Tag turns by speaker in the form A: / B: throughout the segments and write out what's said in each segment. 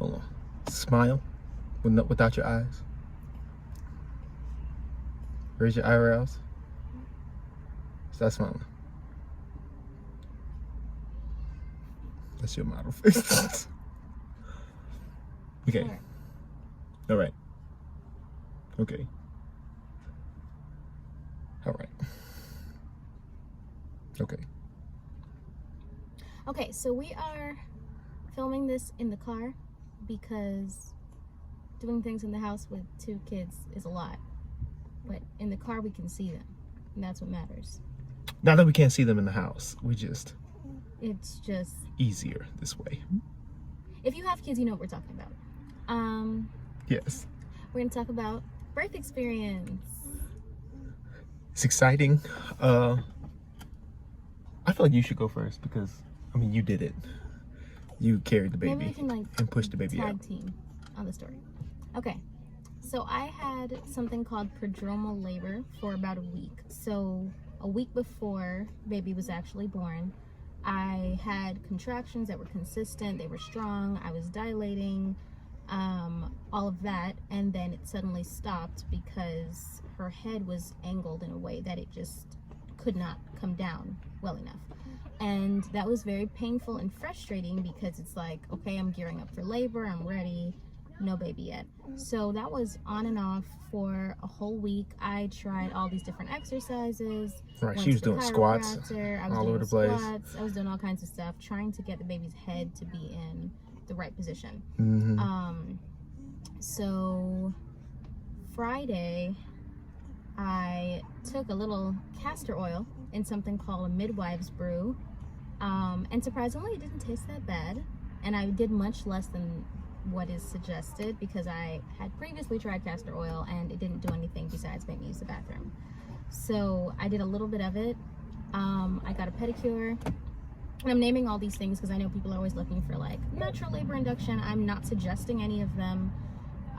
A: Hold on. Smile without your eyes. Raise your eyebrows. Start smiling. That's your model face. Okay. All right. Okay. All right. Okay.
B: Okay, so we are filming this in the car because doing things in the house with 2 kids is a lot. But in the car, we can see them, and that's what matters.
A: Not that we can't see them in the house.
B: It's just
A: easier this way.
B: If you have kids, you know what we're talking about.
A: Yes.
B: We're going to talk about birth experience.
A: It's exciting. I feel like you should go first because, I mean, you did it. You carried the baby.
B: Maybe we can,
A: and pushed the baby
B: tag
A: out.
B: team on the story. Okay. So I had something called prodromal labor for about a week. So a week before baby was actually born, I had contractions that were consistent. They were strong. I was dilating, all of that. And then it suddenly stopped because her head was angled in a way that it just could not come down well enough. And that was very painful and frustrating because it's like, okay, I'm gearing up for labor. I'm ready. No baby yet. So that was on and off for a whole week. I tried all these different exercises.
A: Right, she was doing squats all over the place.
B: I was doing all kinds of stuff, trying to get the baby's head to be in the right position.
A: Mm-hmm.
B: So Friday, I took a little castor oil in something called a midwife's brew. And surprisingly, it didn't taste that bad. And I did much less than what is suggested because I had previously tried castor oil and it didn't do anything besides make me use the bathroom. So I did a little bit of it. I got a pedicure. And I'm naming all these things because I know people are always looking for like natural labor induction. I'm not suggesting any of them.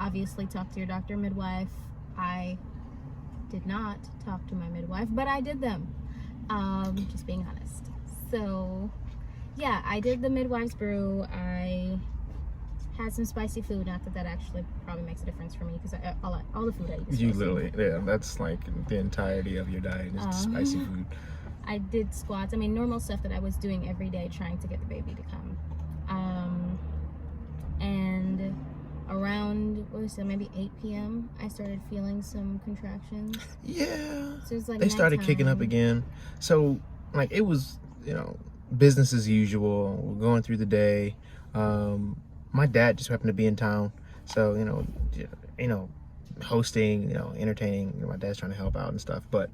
B: Obviously, talk to your doctor, midwife. I did not talk to my midwife, but I did them. Just being honest. So yeah, I did the midwife's brew. I had some spicy food. Not that actually probably makes a difference for me because all the food I eat is
A: You
B: spicy.
A: literally, yeah, that's like the entirety of your diet is spicy food.
B: I did squats. I mean, normal stuff that I was doing every day trying to get the baby to come. And around, what was it, maybe 8 p.m., I started feeling some contractions.
A: Yeah.
B: So it was like
A: they started kicking up again. So, like, it was, business as usual. We're going through the day. My dad just happened to be in town. So, hosting, entertaining. My dad's trying to help out and stuff. But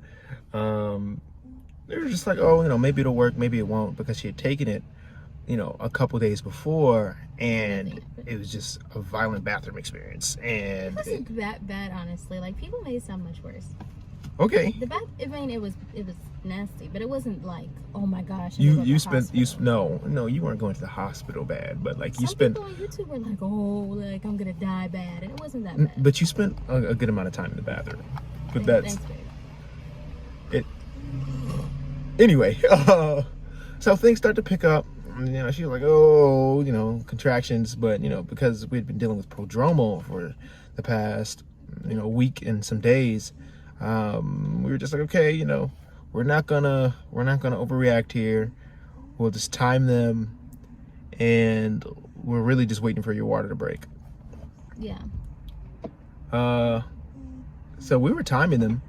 A: they were just like, oh, maybe it'll work, maybe it won't, because she had taken it, a couple days before, and it was just a violent bathroom experience. And
B: it wasn't that bad, honestly. Like, people made it sound much worse.
A: Okay.
B: It was nasty, but it wasn't like, oh my gosh.
A: You weren't going to the hospital bad, but like
B: Some people on YouTube were like, oh, like I'm gonna die bad, and it wasn't that bad.
A: But you spent a good amount of time in the bathroom. But
B: Thanks, babe.
A: Anyway, so things start to pick up. She was like, oh, contractions, but because we'd been dealing with prodromal for the past week and some days, we were just like, okay, we're not gonna overreact here. We'll just time them, and we're really just waiting for your water to break.
B: Yeah.
A: So we were timing them,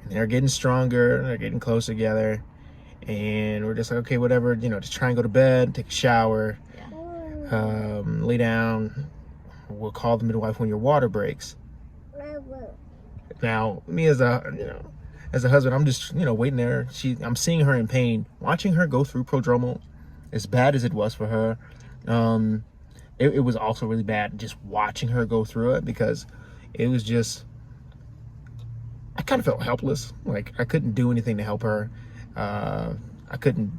A: and they're getting stronger, and they're getting close together, and we're just like, okay, whatever, just try and go to bed, take a shower, lay down. We'll call the midwife when your water breaks. Now, me as a husband, I'm just, waiting there. I'm seeing her in pain, watching her go through prodromal, as bad as it was for her. It was also really bad just watching her go through it, because it was just, I kind of felt helpless. Like, I couldn't do anything to help her. I couldn't,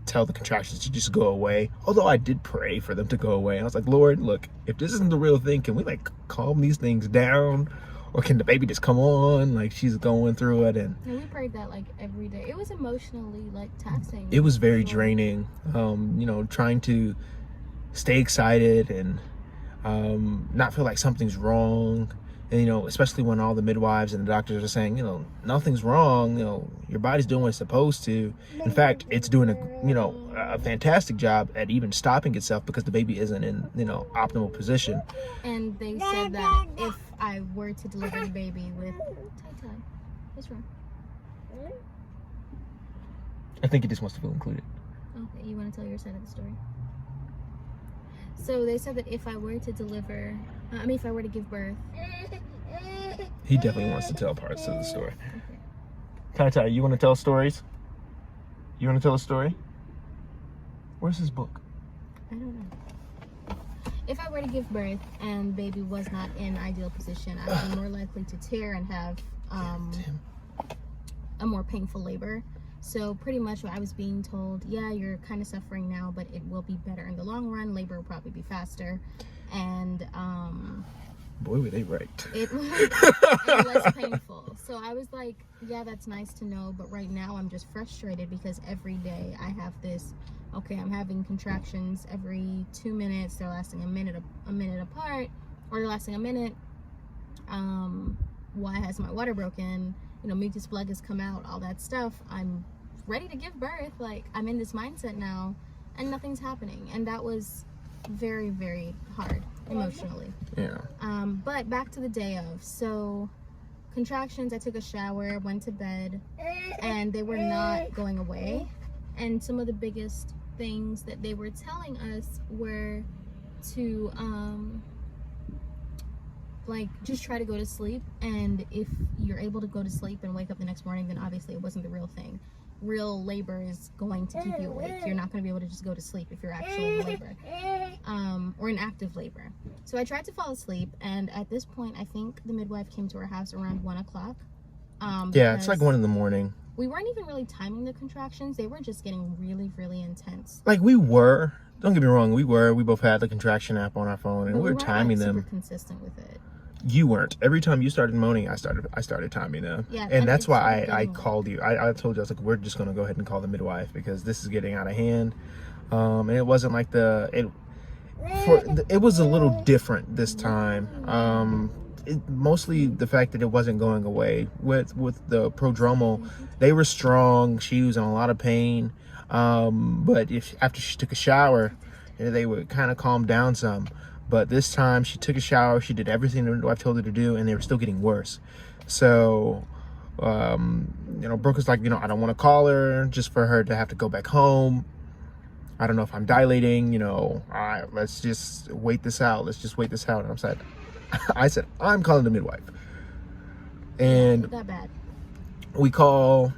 A: tell the contractions to just go away. Although I did pray for them to go away. I was like, Lord, look, if this isn't the real thing, can we like calm these things down? Or can the baby just come on? Like, she's going through it. And
B: we prayed that like every day. It was emotionally like taxing.
A: It was very draining. Trying to stay excited and not feel like something's wrong. And, you know, especially when all the midwives and the doctors are saying, you know, nothing's wrong, you know, your body's doing what it's supposed to. In fact, it's doing a fantastic job at even stopping itself because the baby isn't in, you know, optimal position.
B: And they said that if I were to deliver the baby with Ty, what's wrong?
A: I think he just wants to feel included.
B: Okay, you want to tell your side of the story? So they said that if I were to deliver, if I were to give birth.
A: He definitely wants to tell parts of the story. Okay. Tai, you want to tell stories? You want to tell a story? Where's his book?
B: I don't know. If I were to give birth and baby was not in ideal position, I would be more likely to tear and have a more painful labor. So pretty much I was being told, yeah, you're kind of suffering now, but it will be better in the long run. Labor will probably be faster. And
A: boy, were they right.
B: It was less painful. So I was like, yeah, that's nice to know. But right now I'm just frustrated because every day I have this, okay, I'm having contractions every 2 minutes. They're lasting a minute apart, or they're lasting a minute. Why has my water broken? You know, mucus plug has come out, all that stuff. I'm ready to give birth. Like, I'm in this mindset now and nothing's happening. And that was very, very hard emotionally.
A: Yeah.
B: But back to the day of. So contractions, I took a shower, went to bed, and they were not going away. And some of the biggest things that they were telling us were to like just try to go to sleep, and if you're able to go to sleep and wake up the next morning, then obviously it wasn't the real thing. Real labor is going to keep you awake. You're not going to be able to just go to sleep if you're actually in labor or in active labor. So I tried to fall asleep, and at this point I think the midwife came to our house around 1 o'clock.
A: Yeah, it's like 1 in the morning.
B: We weren't even really timing the contractions. They were just getting really, really intense.
A: Like we were. Don't get me wrong. We both had the contraction app on our phone, and we were timing them.
B: Super consistent with it.
A: You weren't. Every time you started moaning, I started timing them.
B: Yeah,
A: and that's why I called you. I told you, I was like, we're just gonna go ahead and call the midwife because this is getting out of hand. And it wasn't like it was a little different this time. Mostly the fact that it wasn't going away. With the prodromal, they were strong. She was in a lot of pain. But after she took a shower, they would kind of calm down some. But this time she took a shower, she did everything the midwife told her to do, and they were still getting worse. So, Brooke was like, I don't want to call her just for her to have to go back home. I don't know if I'm dilating, all right, let's just wait this out. And I said, I'm calling the midwife. And
B: that bad.
A: We call,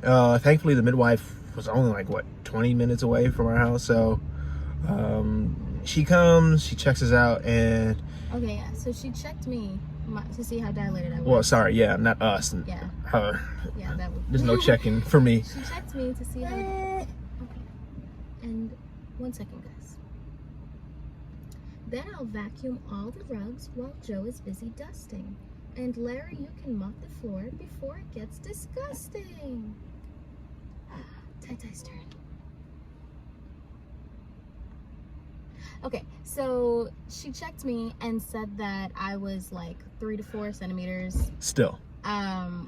A: thankfully the midwife was only like, 20 minutes away from our house. So, she comes, she checks us out, and
B: okay, yeah. So she checked me to see how dilated I was.
A: Well, sorry, yeah, not us.
B: Yeah.
A: Her.
B: Yeah, that would.
A: There's no checking for me.
B: She checked me to see how. Okay. And 1 second, guys. Then I'll vacuum all the rugs while Joe is busy dusting. And Larry, you can mop the floor before it gets disgusting. Ty-Ty's turn. Okay, so she checked me and said that I was like 3 to 4 centimeters.
A: Still.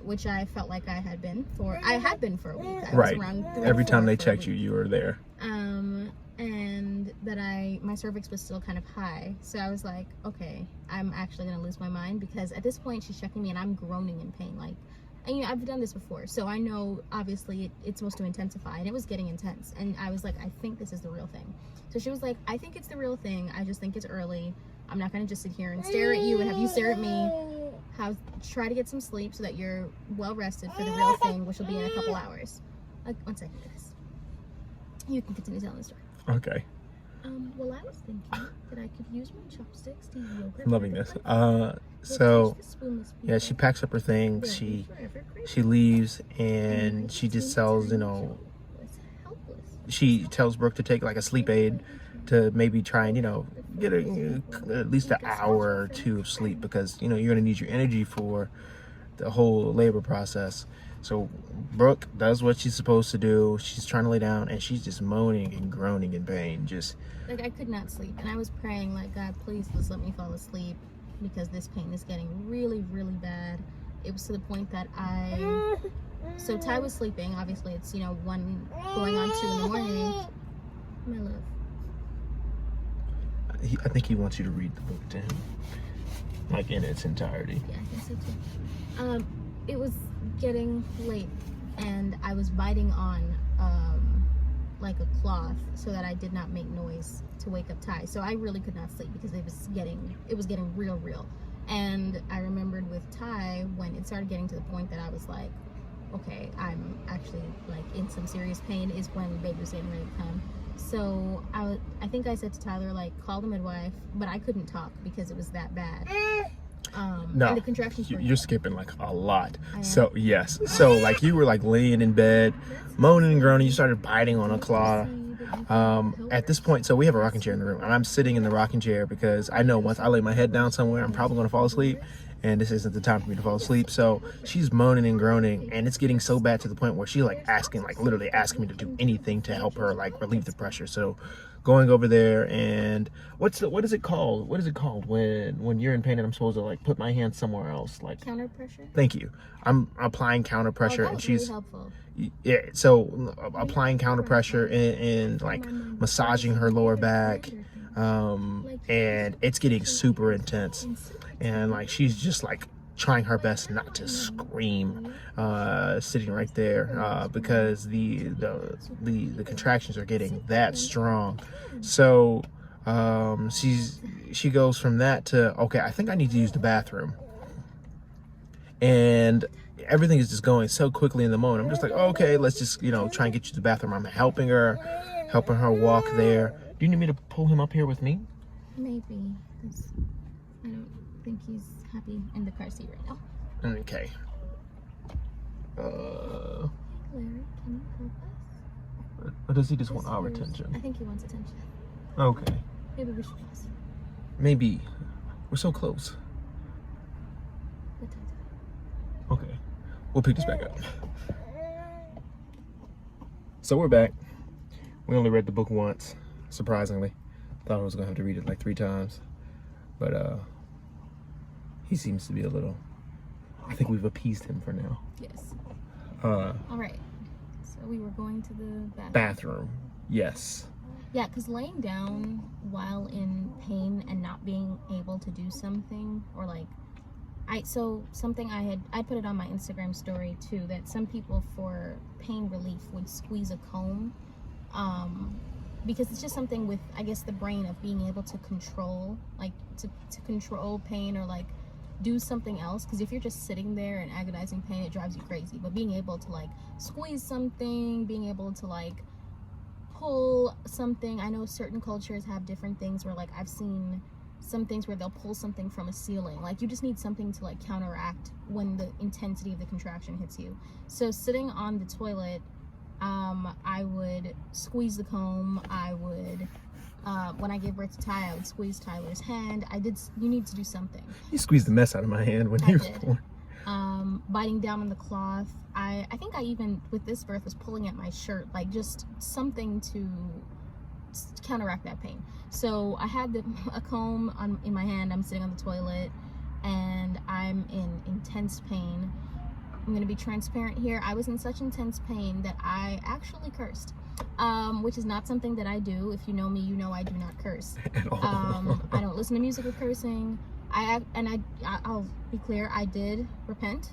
B: Which I felt like I had been for a week. I
A: right.
B: Was around 3
A: Every
B: to 4
A: time they
B: for
A: checked you were there.
B: And that my cervix was still kind of high. So I was like, okay, I'm actually gonna lose my mind, because at this point she's checking me and I'm groaning in pain. Like, and I've done this before, so I know obviously it's supposed to intensify, and it was getting intense. And I was like, I think this is the real thing. So she was like, I think it's the real thing. I just think it's early. I'm not gonna just sit here and stare at you and have you stare at me. Try to get some sleep so that you're well rested for the real thing, which will be in a couple hours. Like, 1 second, guys. You can continue telling the story.
A: Okay.
B: Well, I was thinking that I could use my chopsticks to yogurt.
A: Loving this. So yeah, she packs up her things. She leaves, and she just tells she tells Brooke to take like a sleep aid to maybe try and get at least an hour or 2 of sleep, because you're gonna need your energy for the whole labor process. So Brooke does what she's supposed to do. She's trying to lay down, and she's just moaning and groaning in pain. Just
B: like I could not sleep, and I was praying like, God, please just let me fall asleep because this pain is getting really, really bad. It was to the point that so Ty was sleeping. Obviously, it's 1 going on 2 in the morning. My love.
A: I think he wants you to read the book to him, like in its entirety.
B: Yeah, I think so too. It was getting late, and I was biting on like a cloth so that I did not make noise to wake up Ty. So I really could not sleep because it was getting real. And I remembered with Ty, when it started getting to the point that I was like, okay, I'm actually like in some serious pain, is when baby was getting ready to come. So I think I said to Tyler, like, call the midwife, but I couldn't talk because it was that bad.
A: No,
B: and the contractions
A: you're skipping like a lot. So yes, so like you were like laying in bed, moaning and groaning. You started biting on a claw. At this point, so we have a rocking chair in the room, and I'm sitting in the rocking chair because I know once I lay my head down somewhere, I'm probably going to fall asleep, and this isn't the time for me to fall asleep. So she's moaning and groaning, and it's getting so bad to the point where she's like literally asking me to do anything to help her like relieve the pressure. So going over there, and what is it called? What is it called when you're in pain and I'm supposed to like put my hand somewhere else? Like
B: counter pressure.
A: Thank you. I'm applying counter pressure,
B: that was
A: and she's
B: really helpful.
A: Yeah, so applying counter pressure and like massaging her lower back, and it's getting super intense, and like she's just like trying her best not to scream, sitting right there, because the contractions are getting that strong. So she goes from that to, okay, I think I need to use the bathroom, and everything is just going so quickly in the moment. I'm just like, okay, let's just try and get you to the bathroom. I'm helping her walk there. Do you need me to pull him up here with me?
B: Maybe, because I don't think he's happy in the car seat right now.
A: Okay.
B: Larry, can you help us?
A: Or does he just want our attention?
B: I think he wants attention.
A: Okay.
B: Maybe we should pause.
A: Maybe. We're so close.
B: What time is it?
A: Okay. We'll pick this back up. So we're back. We only read the book once, surprisingly. Thought I was gonna have to read it like 3 times. But he seems to be a little, I think we've appeased him for now.
B: Yes. All right. So we were going to the
A: bathroom. Yes.
B: Yeah, because laying down while in pain and not being able to do something, or like, I put it on my Instagram story too, that some people for pain relief would squeeze a comb, because it's just something with, I guess, the brain of being able to control, like to control pain, or like do something else. Because if you're just sitting there in agonizing pain, it drives you crazy. But being able to like squeeze something, being able to like pull something, I know certain cultures have different things where like I've seen some things where they'll pull something from a ceiling. Like you just need something to like counteract when the intensity of the contraction hits you. So sitting on the toilet, I would squeeze the comb. I would, when I gave birth to Ty, I would squeeze Tyler's hand. You need to do something.
A: You squeezed the mess out of my hand when he was born.
B: Biting down on the cloth. I think I even, with this birth, was pulling at my shirt, like just something to counteract that pain. So I had a comb in my hand. I'm sitting on the toilet and I'm in intense pain. I'm gonna be transparent here. I was in such intense pain that I actually cursed, which is not something that I do. If you know me, you know I do not curse.
A: At all.
B: I don't listen to music with cursing. I'll be clear, I did repent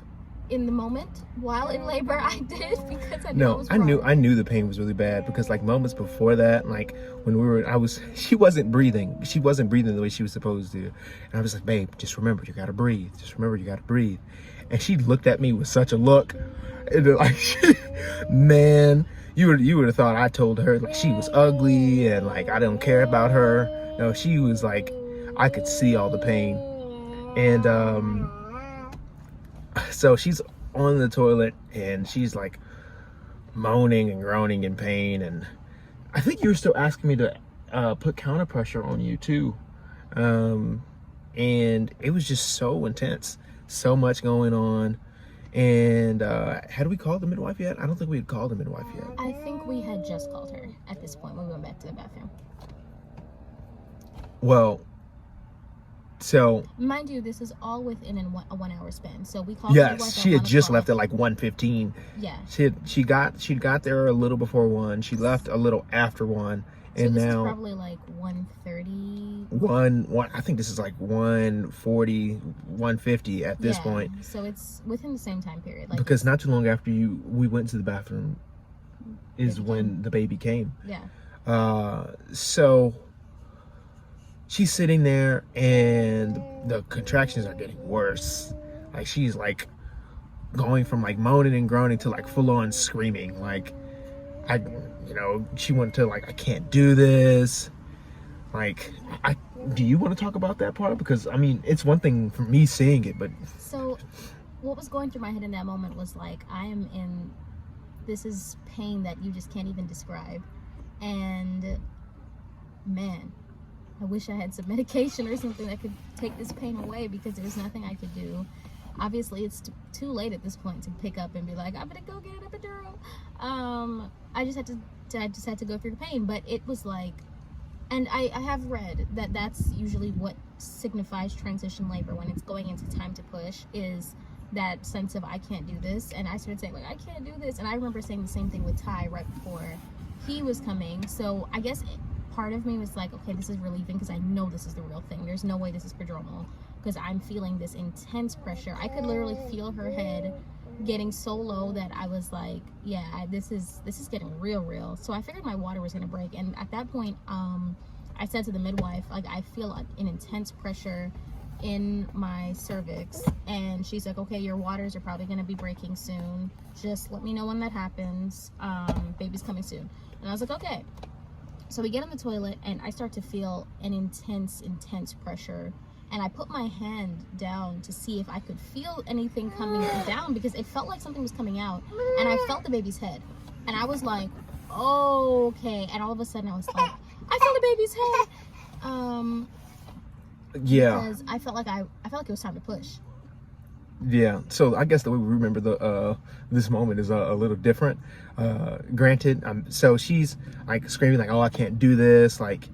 B: in the moment while in labor. I did, because I knew it was wrong.
A: I knew the pain was really bad, because like moments before that, like when she wasn't breathing the way she was supposed to, and I was like, babe, just remember you gotta breathe, and she looked at me with such a look, and like, man, you would have thought I told her like she was ugly and like I don't care about her. No, she was like, I could see all the pain. And so she's on the toilet and she's like moaning and groaning in pain, and I think you were still asking me to put counter pressure on you too, and it was just so intense, so much going on. And had we called the midwife yet? I don't think we had called the midwife yet.
B: I think we had just called her at this point when we went back to the bathroom.
A: Well, so
B: mind you, this is all within a 1 hour span. So we called the midwife
A: yes,
B: at
A: she had
B: 1
A: just
B: o'clock.
A: left at like 1:15.
B: Yeah.
A: She got there a little before 1. She left a little after 1.
B: So
A: And
B: this
A: now
B: is probably like 1:30.
A: one I think this is like 1:40, 1:50 at this point.
B: So it's within the same time period. Like,
A: Because not too long after we went to the bathroom is
B: Baby
A: when
B: came.
A: the baby came.
B: yeah.
A: So she's sitting there and the contractions are getting worse. Like she's like going from like moaning and groaning to like full on screaming. Like she went to like, I can't do this. Like, do you want to talk about that part? Because I mean, it's one thing for me seeing it, but
B: So what was going through my head in that moment was like, this is pain that you just can't even describe. And man, I wish I had some medication or something that could take this pain away, because there's nothing I could do. Obviously, it's too late at this point to pick up and be like, I'm gonna go get an epidural. I just had to go through the pain. But it was like, and I have read that that's usually what signifies transition labor, when it's going into time to push, is that sense of I can't do this. And I started saying like, I can't do this. And I remember saying the same thing with Ty right before he was coming. So I guess part of me was like, okay, this is relieving, because I know this is the real thing. There's no way this is prodromal, because I'm feeling this intense pressure. I could literally feel her head getting so low that I was like, yeah, this is getting real. So I figured my water was gonna break. And at that point, I said to the midwife, like, I feel an intense pressure in my cervix. And she's like, okay, your waters are probably gonna be breaking soon. Just let me know when that happens. Baby's coming soon. And I was like, okay. So we get in the toilet and I start to feel an intense pressure. And I put my hand down to see if I could feel anything coming down, because it felt like something was coming out. And I felt the baby's head. And I was like, oh, okay. And all of a sudden I was like, I feel the baby's head.
A: yeah.
B: Because I felt like it was time to push.
A: Yeah, so I guess the way we remember this moment is a little different. Granted, so she's like screaming like, "Oh, I can't do this!" Like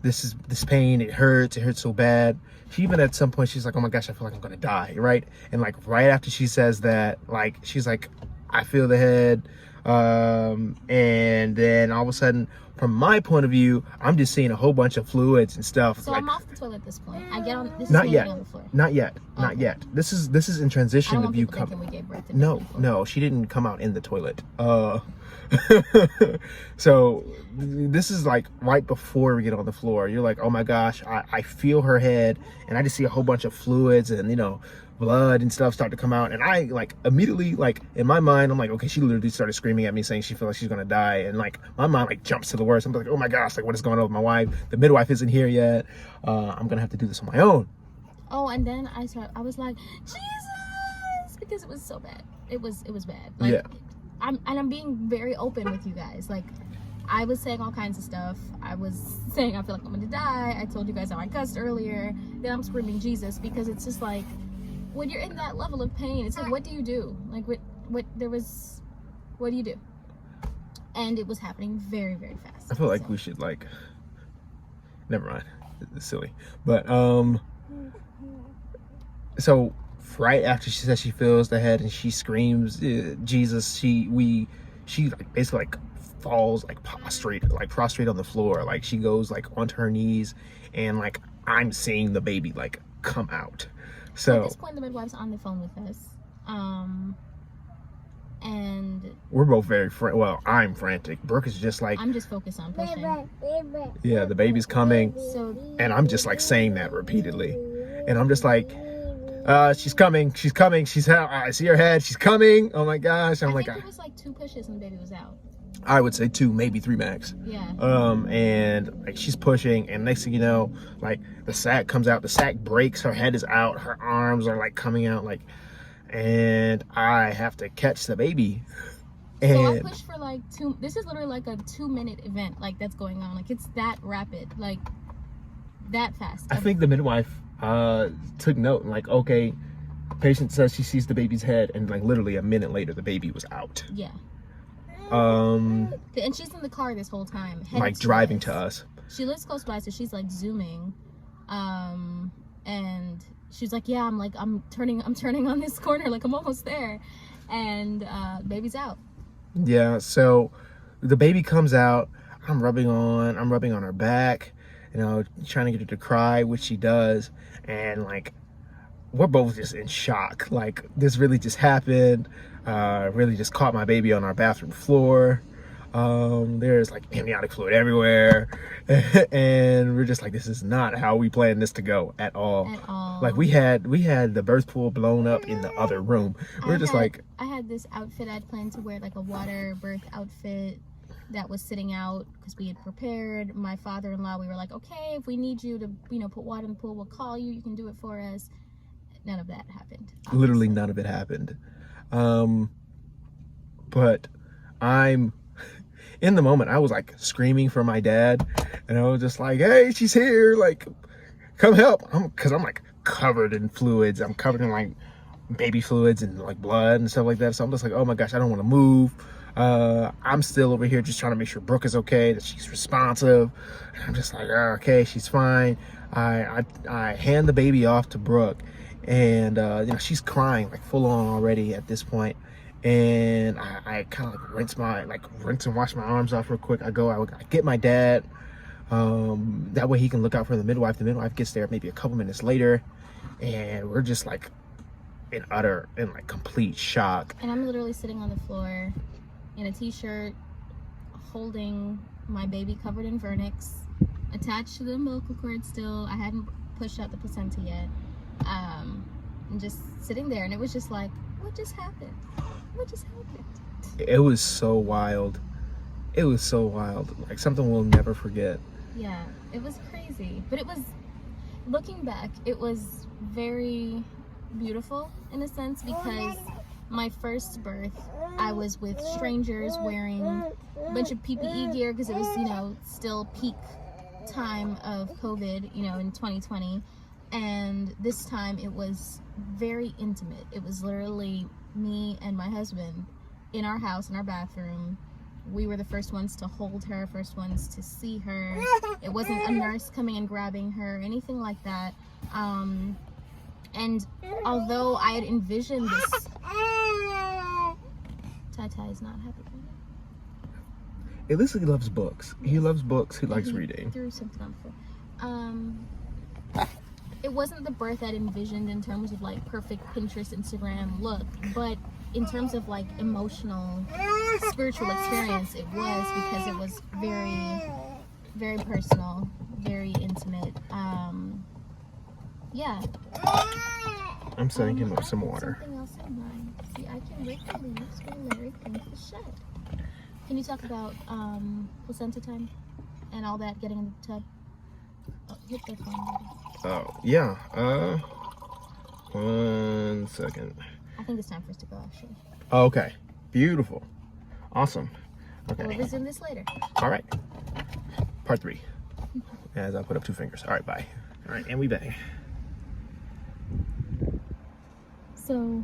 A: this pain, it hurts so bad. She even at some point she's like, "Oh my gosh, I feel like I'm gonna die!" Right? And like right after she says that, like she's like, "I feel the head," and then all of a sudden, from my point of view, I'm just seeing a whole bunch of fluids and stuff.
B: So
A: like,
B: I'm off the toilet at this point. I get on. This is
A: not
B: me
A: yet.
B: getting on the floor.
A: Not yet. Not
B: Okay.
A: yet. This is in
B: I
A: transition
B: don't
A: of
B: want
A: you
B: people
A: coming.
B: thinking we gave birth to
A: No,
B: baby before.
A: no, she didn't come out in the toilet. So this is like right before we get on the floor. You're like, oh my gosh, I feel her head, and I just see a whole bunch of fluids and blood and stuff start to come out, and I like immediately, like in my mind, I'm like, okay, she literally started screaming at me saying she feels like she's gonna die, and like my mind like jumps to the worst. I'm like, oh my gosh, like what is going on with my wife? The midwife isn't here yet. I'm gonna have to do this on my own.
B: Oh, and then I was like, Jesus, because it was so bad. It was bad. Like,
A: Yeah.
B: I'm being very open with you guys. Like, I was saying all kinds of stuff. I was saying I feel like I'm gonna die. I told you guys how I cussed earlier. Then I'm screaming Jesus, because it's just like, when you're in that level of pain, it's like, what do you do? Like, what do you do? And it was happening very, very fast.
A: I feel like we should like, never mind, it's silly, but so right after she says she feels the head and she screams Jesus, she like basically like falls like prostrate on the floor. Like she goes like onto her knees, and like I'm seeing the baby like come out. So
B: at this point, the midwife's on the phone with us, and
A: we're both very well, I'm frantic. Brooke is just like,
B: I'm just focused on pushing.
A: yeah, the baby's coming,
B: So
A: and I'm just like saying that repeatedly, and I'm just like, she's coming, I see her head, she's coming, oh my gosh. I'm
B: I
A: like,
B: think it was like 2 pushes and the baby was out.
A: I would say 2, maybe 3 max.
B: Yeah.
A: And like she's pushing, and next thing you know, like the sac comes out, the sac breaks, her head is out, her arms are like coming out, like, and I have to catch the baby. And
B: So I pushed for like 2. This is literally like a 2-minute event, like that's going on. Like it's that rapid, like that fast.
A: I think the midwife took note and like, okay, Patient says she sees the baby's head, and like literally a minute later, the baby was out.
B: Yeah.
A: And
B: she's in the car this whole time,
A: like driving to us.
B: She lives close by, so she's like zooming, and she's like, "Yeah, I'm turning on this corner, like I'm almost there," and baby's out.
A: Yeah. So the baby comes out. I'm rubbing on her back, you know, trying to get her to cry, which she does, and like we're both just in shock. Like this really just happened. Really just caught my baby on our bathroom floor. There's like amniotic fluid everywhere, and we're just like, this is not how we planned this to go at all.
B: At all.
A: Like we had the birth pool blown up in the other room. I
B: had this outfit I'd planned to wear, like a water birth outfit that was sitting out because we had prepared. My father-in-law, we were like, okay, if we need you to, you know, put water in the pool, we'll call you. You can do it for us. None of that happened. Obviously.
A: Literally none of it happened. But I'm in the moment, I was like screaming for my dad, and I was just like, hey, she's here, like come help. Because I'm like covered in fluids. I'm covered in like baby fluids and like blood and stuff like that. So I'm just like, oh my gosh, I don't want to move. I'm still over here just trying to make sure Brooke is okay, that she's responsive. And I'm just like, oh, okay, she's fine. I hand the baby off to Brooke, and you know, she's crying like full on already at this point. And I kind of like rinse and wash my arms off real quick. I get my dad. That way he can look out for the midwife. The midwife gets there maybe a couple minutes later, and we're just like in like complete shock.
B: And I'm literally sitting on the floor in a t-shirt, holding my baby covered in vernix, attached to the umbilical cord still. I hadn't pushed out the placenta yet. And just sitting there, and it was just like, what just happened? What just happened?
A: It was so wild. It was so wild. Like something we'll never forget.
B: Yeah, it was crazy. But it was, looking back, it was very beautiful in a sense, because my first birth, I was with strangers wearing a bunch of PPE gear because it was, you know, still peak time of COVID, you know, in 2020. And this time it was very intimate. It was literally me and my husband in our house, in our bathroom. We were the first ones to hold her, first ones to see her. It wasn't a nurse coming and grabbing her, anything like that. And although I had envisioned this, Tai is not happy.
A: At least he loves books. He loves books. He likes reading.
B: Threw something on the floor. It wasn't the birth I'd envisioned in terms of like perfect Pinterest, Instagram look, but in terms of like emotional, spiritual experience, it was, because it was very, very personal, very intimate. Yeah.
A: I'm sending him up some water.
B: Something else in mind. See, I can rake the leaves when Larry cleans the shed. Can you talk about placenta time and all that, getting in the tub? Oh, hit the phone, buddy.
A: Oh, yeah. 1 second.
B: I think it's time for us to go, actually.
A: Okay. Beautiful. Awesome. Okay.
B: We'll resume this later.
A: All right. Part 3. As I put up 2 fingers. All right, bye. All right, and we back.
B: So,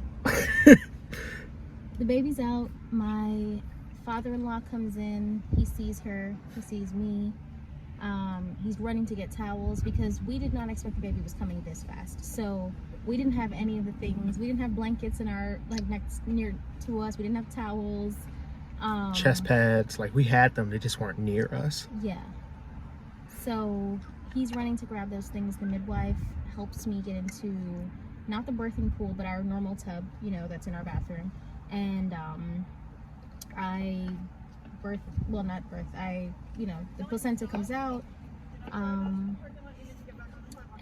B: the baby's out. My father-in-law comes in. He sees her. He sees me. He's running to get towels because we did not expect the baby was coming this fast. So we didn't have any of the things. We didn't have blankets in our, like, next near to us. We didn't have towels.
A: Chest pads, like we had them, they just weren't near us.
B: Yeah. So he's running to grab those things. The midwife helps me get into not the birthing pool, but our normal tub, you know, that's in our bathroom. And the placenta comes out,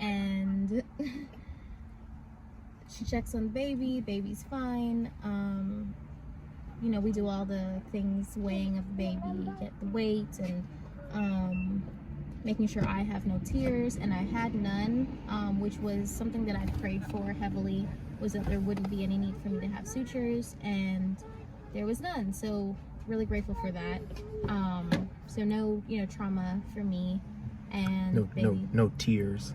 B: and she checks on the baby. Baby's fine. You know, we do all the things, weighing of the baby, get the weight, and making sure I have no tears, and I had none, which was something that I prayed for heavily, was that there wouldn't be any need for me to have sutures, and there was none. So really grateful for that. So no, you know, trauma for me, and
A: no tears.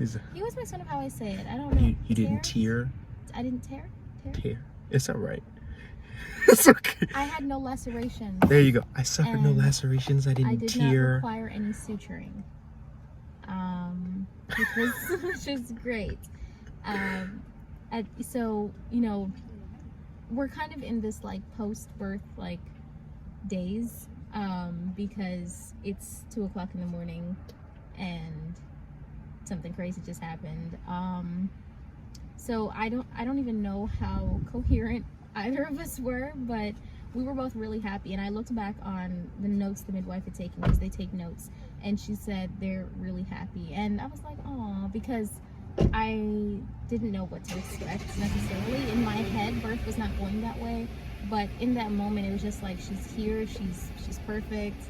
B: You always make fun of how I say it. I don't know.
A: You didn't tear?
B: I didn't tear.
A: Tear. It's all right. It's okay.
B: I had no lacerations.
A: There you go. I suffered no lacerations. I didn't
B: did
A: tear.
B: not require any suturing, which was great. So we're kind of in this like post-birth like days, because it's 2:00 in the morning and something crazy just happened. So I don't even know how coherent either of us were, but we were both really happy. And I looked back on the notes the midwife had taken, because they take notes, and she said they're really happy. And I was like, oh, because I didn't know what to expect necessarily. In my head, birth was not going that way, but in that moment it was just like, she's here, she's perfect,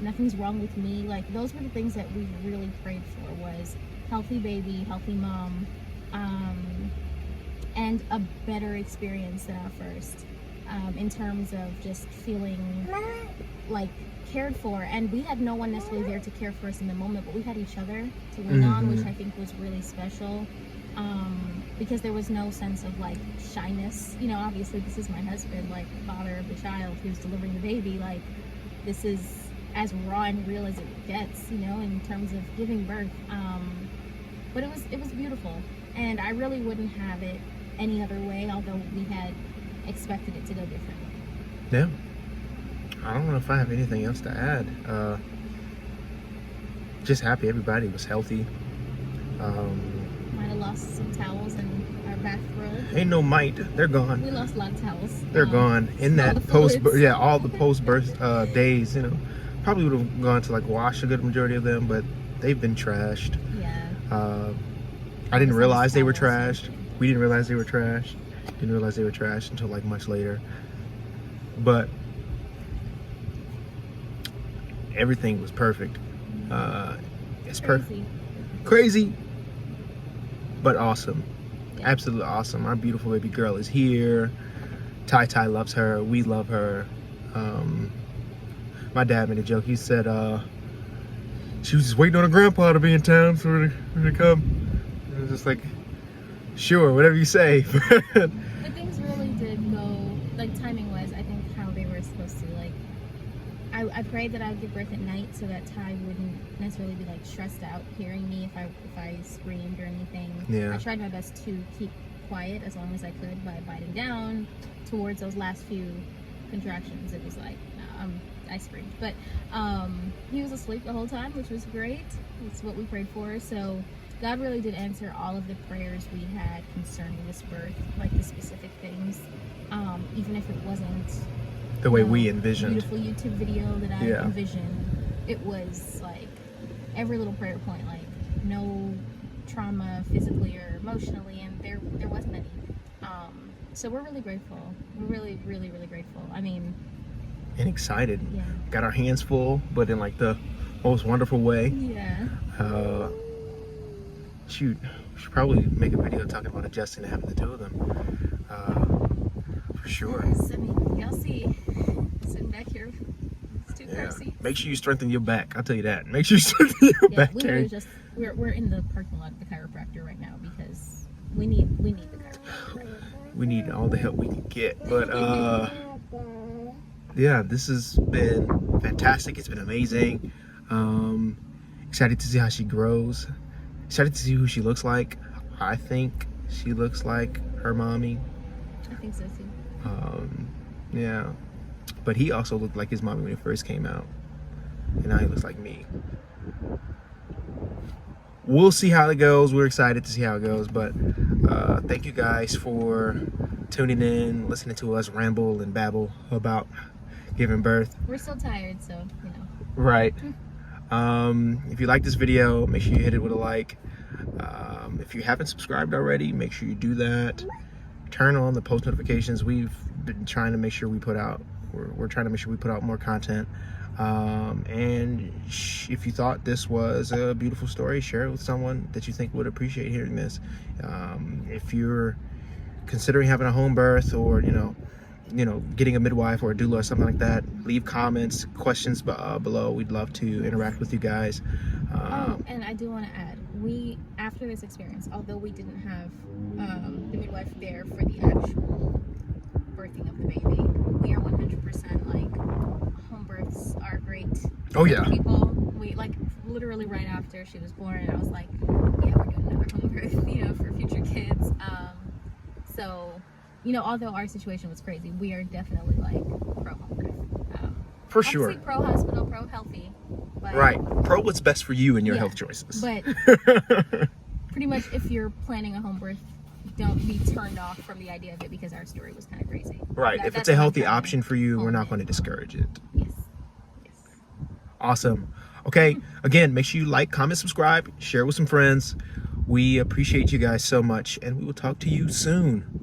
B: nothing's wrong with me. Like, those were the things that we really prayed for, was healthy baby, healthy mom, and a better experience than our first, in terms of just feeling like cared for. And we had no one necessarily there to care for us in the moment, but we had each other to lean on, which I think was really special, because there was no sense of like shyness. Obviously this is my husband, like father of the child who's delivering the baby. Like, this is as raw and real as it gets, in terms of giving birth. But it was beautiful, and I really wouldn't have it any other way, although we had expected it to go differently.
A: Yeah. I don't know if I have anything else to add. Just happy everybody was healthy.
B: Might have lost some towels in our bathrobe.
A: Ain't no might. They're gone.
B: We lost a lot of towels.
A: They're gone. In that all the post-birth days, probably would have gone to like wash a good majority of them, but they've been trashed.
B: Yeah.
A: I didn't realize they were trashed. We didn't realize they were trashed. Didn't realize they were trashed until like much later. But everything was perfect. It's perfect. Crazy, but awesome. Yeah. Absolutely awesome. Our beautiful baby girl is here. Tai loves her. We love her. My dad made a joke. He said she was just waiting on her grandpa to be in town for her to come. And it was just like, sure, whatever you say.
B: But things really did go, like, timing wise, I think how they were supposed to. Like, I prayed that I would give birth at night so that Ty wouldn't necessarily be like stressed out hearing me if I screamed or anything.
A: Yeah.
B: I tried my best to keep quiet as long as I could by biting down towards those last few contractions. It was like, I screamed, but he was asleep the whole time, which was great. It's what we prayed for. So God really did answer all of the prayers we had concerning this birth, like the specific things, even if it wasn't
A: the way we envisioned.
B: Beautiful YouTube video that I envisioned. It was like every little prayer point, like no trauma physically or emotionally, and there wasn't any. So we're really grateful. We're really, really, really grateful. I mean,
A: and excited.
B: Yeah.
A: Got our hands full, but in like the most wonderful way.
B: Yeah.
A: Shoot, we should probably make a video talking about adjusting to having the two of them. For sure.
B: Yes, I mean, y'all see, sitting back here, it's two car seats.
A: Make sure you strengthen your back. I'll tell you that. Make sure you strengthen your back.
B: We're in the parking lot of the chiropractor right now because we need the chiropractor right now.
A: We need all the help we can get. But yeah, this has been fantastic. It's been amazing. Excited to see how she grows. Excited to see who she looks like. I think she looks like her mommy.
B: I think so too.
A: Yeah, but he also looked like his mommy when he first came out, and now he looks like me. We'll see how it goes. We're excited to see how it goes, but thank you guys for tuning in, listening to us ramble and babble about giving birth.
B: We're still tired, so
A: Right. If you like this video, make sure you hit it with a like. If you haven't subscribed already, make sure you do that. Turn on the post notifications. We've been trying to make sure we put out, we're trying to make sure we put out more content. And if you thought this was a beautiful story, share it with someone that you think would appreciate hearing this. If you're considering having a home birth, or getting a midwife or a doula or something like that, leave comments, questions below. We'd love to interact with you guys.
B: And I do want to add, we, after this experience, although we didn't have the midwife there for the actual birthing of the baby, we are 100% like, home births are great.
A: Oh yeah.
B: People, we like literally right after she was born, I was like, yeah, we're doing another home birth, you know, for future kids. So, you know, although our situation was crazy, we are definitely like pro home birth.
A: For sure.
B: Obviously pro hospital, pro healthy. But,
A: Right. Pro what's best for you and your
B: yeah,
A: health choices.
B: But pretty much if you're planning a home birth, don't be turned off from the idea of it because our story was kind of crazy.
A: Right. If it's a healthy option for you, we're not going to discourage it.
B: Yes. Yes.
A: Awesome. Okay. Again, make sure you like, comment, subscribe, share with some friends. We appreciate you guys so much, and we will talk to you soon.